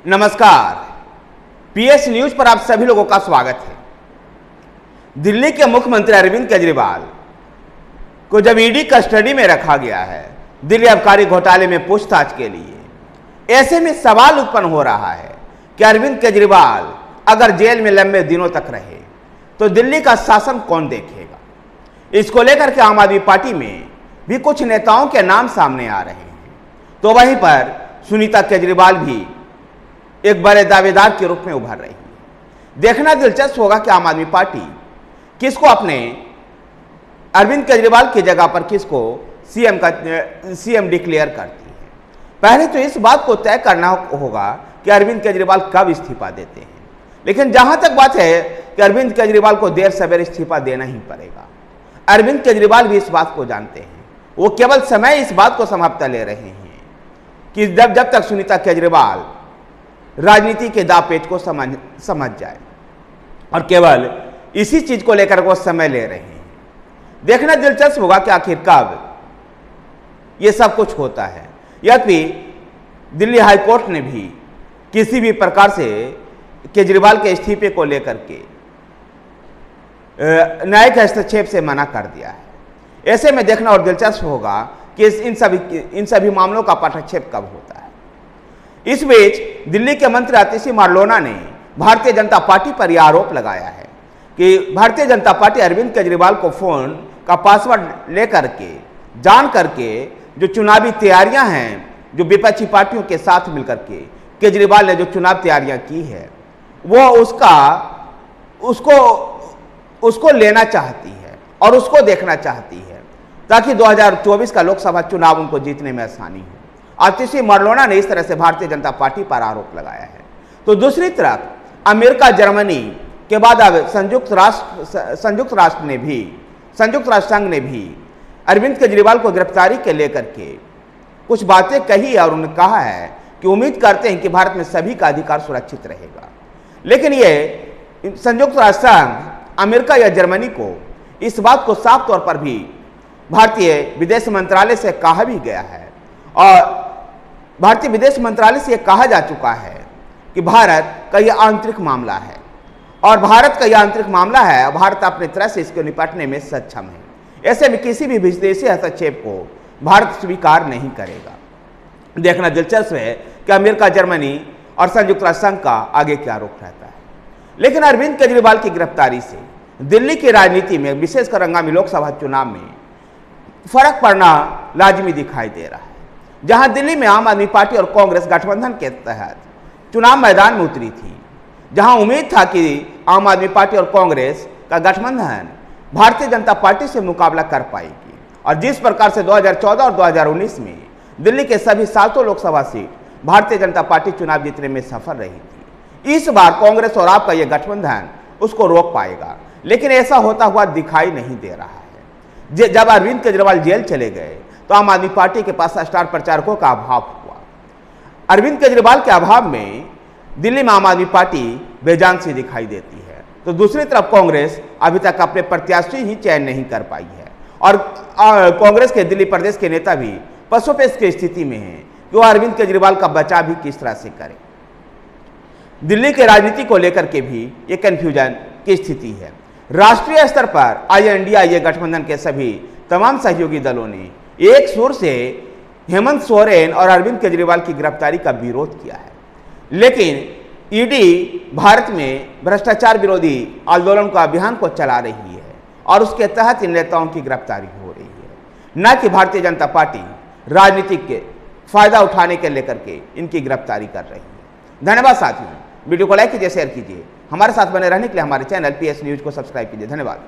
नमस्कार, PS news पर आप सभी लोगों का स्वागत है। दिल्ली के मुख्यमंत्री अरविंद केजरीवाल को जब ईडी कस्टडी में रखा गया है दिल्ली आबकारी घोटाले में पूछताछ के लिए, ऐसे में सवाल उत्पन्न हो रहा है कि अरविंद केजरीवाल अगर जेल में लंबे दिनों तक रहे तो दिल्ली का शासन कौन देखेगा। इसको लेकर के आम आदमी पार्टी में भी कुछ नेताओं के नाम सामने आ रहे हैं, तो वहीं पर सुनीता केजरीवाल भी एक बड़े दावेदार के रूप में उभर रही है। देखना दिलचस्प होगा कि आम आदमी पार्टी किसको अपने अरविंद केजरीवाल की जगह पर किसको सीएम डिक्लेयर करती है। पहले तो इस बात को तय करना होगा कि अरविंद केजरीवाल कब इस्तीफा देते हैं, लेकिन जहां तक बात है कि अरविंद केजरीवाल को देर सवेर इस्तीफा देना ही पड़ेगा। अरविंद केजरीवाल भी इस बात को जानते हैं, वो केवल समय इस बात को समाप्त ले रहे हैं कि जब तक सुनीता केजरीवाल राजनीति के दांवपेच को समझ जाए, और केवल इसी चीज को लेकर वो समय ले रहे हैं। देखना दिलचस्प होगा कि आखिर कब ये सब कुछ होता है। यद्यपि दिल्ली हाईकोर्ट ने भी किसी भी प्रकार से केजरीवाल के इस्तीफे को लेकर के न्यायिक हस्तक्षेप से मना कर दिया है। ऐसे में देखना और दिलचस्प होगा कि इन सभी मामलों का पटक्षेप कब होता है। इस बीच दिल्ली के मंत्री आतिशी मारलोना ने भारतीय जनता पार्टी पर यह आरोप लगाया है कि भारतीय जनता पार्टी अरविंद केजरीवाल को फोन का पासवर्ड लेकर के जान करके जो चुनावी तैयारियां हैं, जो विपक्षी पार्टियों के साथ मिलकर के केजरीवाल ने जो चुनाव तैयारियां की है, वो उसको लेना चाहती है और उसको देखना चाहती है ताकि 2024 का लोकसभा चुनाव उनको जीतने में आसानी हो। आतिशी मारलोना ने इस तरह से भारतीय जनता पार्टी पर आरोप लगाया है। तो दूसरी तरफ अमेरिका, जर्मनी के बाद अब संयुक्त राष्ट्र संघ ने भी अरविंद केजरीवाल को गिरफ्तारी के लेकर के कुछ बातें कही और उन्होंने कहा है कि उम्मीद करते हैं कि भारत में सभी का अधिकार सुरक्षित रहेगा। लेकिन ये संयुक्त राष्ट्र संघ, अमेरिका या जर्मनी को इस बात को साफ तौर पर भी भारतीय विदेश मंत्रालय से कहा भी गया है, और भारतीय विदेश मंत्रालय से यह कहा जा चुका है कि भारत का यह आंतरिक मामला है, और भारत का यह आंतरिक मामला है, भारत अपनी तरह से इसको निपटने में सक्षम है। ऐसे में किसी भी विदेशी हस्तक्षेप को भारत स्वीकार नहीं करेगा। देखना दिलचस्प है कि अमेरिका, जर्मनी और संयुक्त राष्ट्र संघ का आगे क्या रुख रहता है। लेकिन अरविंद केजरीवाल की गिरफ्तारी से दिल्ली की राजनीति में, विशेषकर आगामी लोकसभा चुनाव में फर्क पड़ना लाजमी दिखाई दे रहा है। जहां दिल्ली में आम आदमी पार्टी और कांग्रेस गठबंधन के तहत चुनाव मैदान में उतरी थी, जहां उम्मीद था कि आम आदमी पार्टी और कांग्रेस का गठबंधन भारतीय जनता पार्टी से मुकाबला कर पाएगी, और जिस प्रकार से 2014 और 2019 में दिल्ली के सभी 7 लोकसभा सीट भारतीय जनता पार्टी चुनाव जीतने में सफल रही थी, इस बार कांग्रेस और आपका यह गठबंधन उसको रोक पाएगा। लेकिन ऐसा होता हुआ दिखाई नहीं दे रहा है। जब अरविंद केजरीवाल जेल चले गए तो आम आदमी पार्टी के पास स्टार प्रचारकों का अभाव हुआ। अरविंद केजरीवाल के अभाव में दिल्ली में आम आदमी पार्टी बेजान सी दिखाई देती है, तो दूसरी तरफ कांग्रेस अभी तक अपने प्रत्याशी ही चयन नहीं कर पाई है, और कांग्रेस के दिल्ली प्रदेश के नेता भी पसोपेश की स्थिति में हैं कि वो अरविंद केजरीवाल का बचाव भी किस तरह से करें। दिल्ली के राजनीति को लेकर के भी ये कंफ्यूजन की स्थिति है। राष्ट्रीय स्तर पर INDIA गठबंधन के सभी तमाम सहयोगी दलों ने एक सुर से हेमंत सोरेन और अरविंद केजरीवाल की गिरफ्तारी का विरोध किया है। लेकिन ईडी भारत में भ्रष्टाचार विरोधी आंदोलन का अभियान को चला रही है, और उसके तहत इन नेताओं की गिरफ्तारी हो रही है, न कि भारतीय जनता पार्टी राजनीतिक के फायदा उठाने के लेकर के इनकी गिरफ्तारी कर रही है। धन्यवाद साथियों, वीडियो को लाइक कीजिए, शेयर कीजिए, हमारे साथ बने रहने के लिए हमारे चैनल PS न्यूज को सब्सक्राइब कीजिए। धन्यवाद।